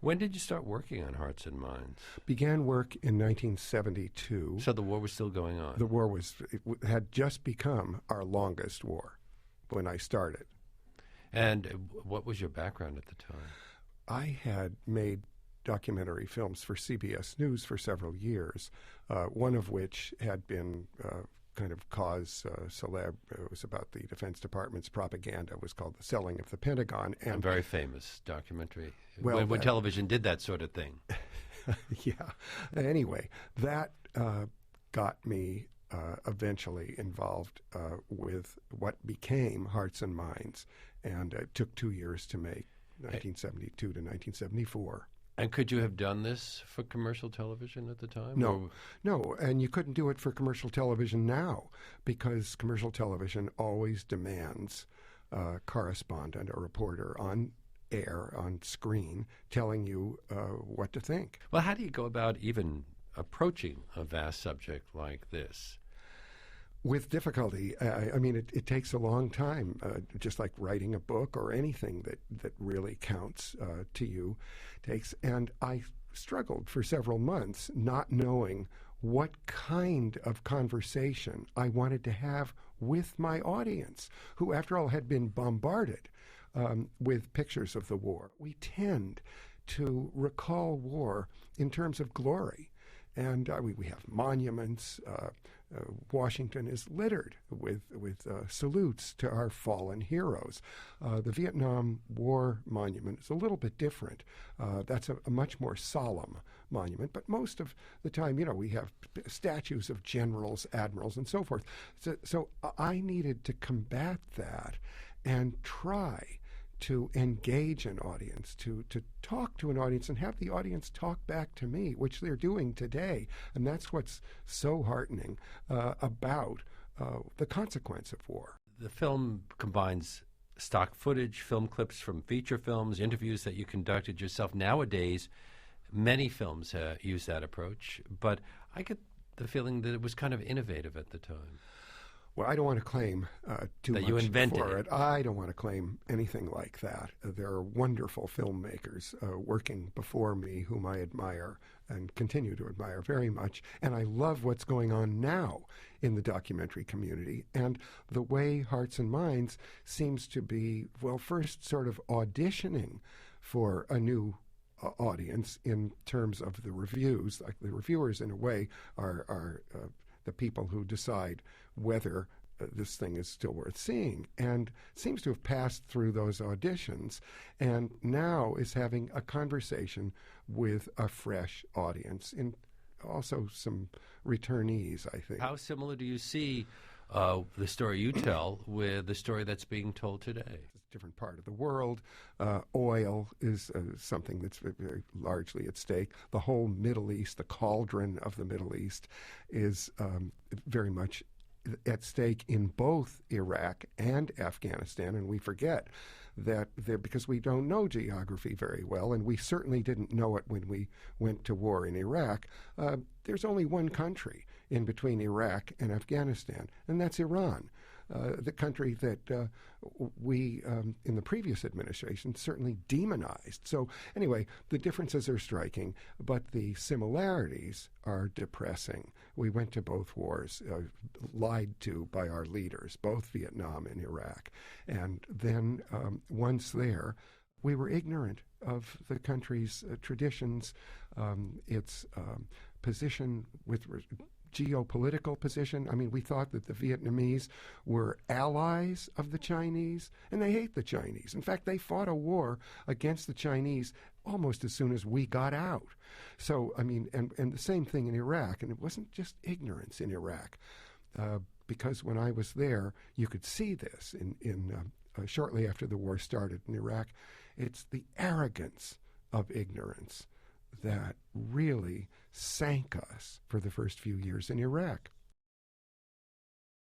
When did you start working on Hearts and Minds? Began work in 1972. So the war was still going on? The war had just become our longest war when I started. And what was your background at the time? I had made documentary films for CBS News for several years, one of which had been kind of cause celeb. It was about the Defense Department's propaganda. It was called The Selling of the Pentagon. And a very famous documentary. Well, when television did that sort of thing. Yeah. Anyway, that got me eventually involved with what became Hearts and Minds, and it took 2 years to make, 1972 to 1974. And could you have done this for commercial television at the time? No, and you couldn't do it for commercial television now, because commercial television always demands a correspondent, a reporter on air, on screen, telling you what to think. Well, how do you go about even approaching a vast subject like this? With difficulty. I mean, it takes a long time, just like writing a book or anything that really counts to you takes. And I struggled for several months not knowing what kind of conversation I wanted to have with my audience, who, after all, had been bombarded with pictures of the war. We tend to recall war in terms of glory. And we have monuments. Washington is littered with salutes to our fallen heroes. The Vietnam War monument is a little bit different. That's a much more solemn monument. But most of the time, we have statues of generals, admirals, and so forth. So I needed to combat that and try to engage an audience, to talk to an audience and have the audience talk back to me, which they're doing today. And that's what's so heartening about the consequence of war. The film combines stock footage, film clips from feature films, interviews that you conducted yourself. Nowadays, many films use that approach, but I get the feeling that it was kind of innovative at the time. Well, I don't want to claim too much you invented for it. I don't want to claim anything like that. There are wonderful filmmakers working before me whom I admire and continue to admire very much. And I love what's going on now in the documentary community. And the way Hearts and Minds seems to be, well, first sort of auditioning for a new audience in terms of the reviews. Like the reviewers, in a way, are the people who decide whether this thing is still worth seeing, and seems to have passed through those auditions and now is having a conversation with a fresh audience, and also some returnees, I think. How similar do you see the story you tell with the story that's being told today? It's a different part of the world. Oil is something that's very largely at stake. The whole Middle East, the cauldron of the Middle East, is very much at stake in both Iraq and Afghanistan, and we forget that because we don't know geography very well, and we certainly didn't know it when we went to war in Iraq. There's only one country in between Iraq and Afghanistan, and that's Iran, the country that we, in the previous administration, certainly demonized. So anyway, the differences are striking, but the similarities are depressing. We went to both wars, lied to by our leaders, both Vietnam and Iraq. And then once there, we were ignorant of the country's traditions, its position with geopolitical position. I mean, we thought that the Vietnamese were allies of the Chinese, and they hate the Chinese. In fact, they fought a war against the Chinese almost as soon as we got out. So, I mean, and the same thing in Iraq, and it wasn't just ignorance in Iraq, because when I was there, you could see this in shortly after the war started in Iraq. It's the arrogance of ignorance that really sank us for the first few years in Iraq.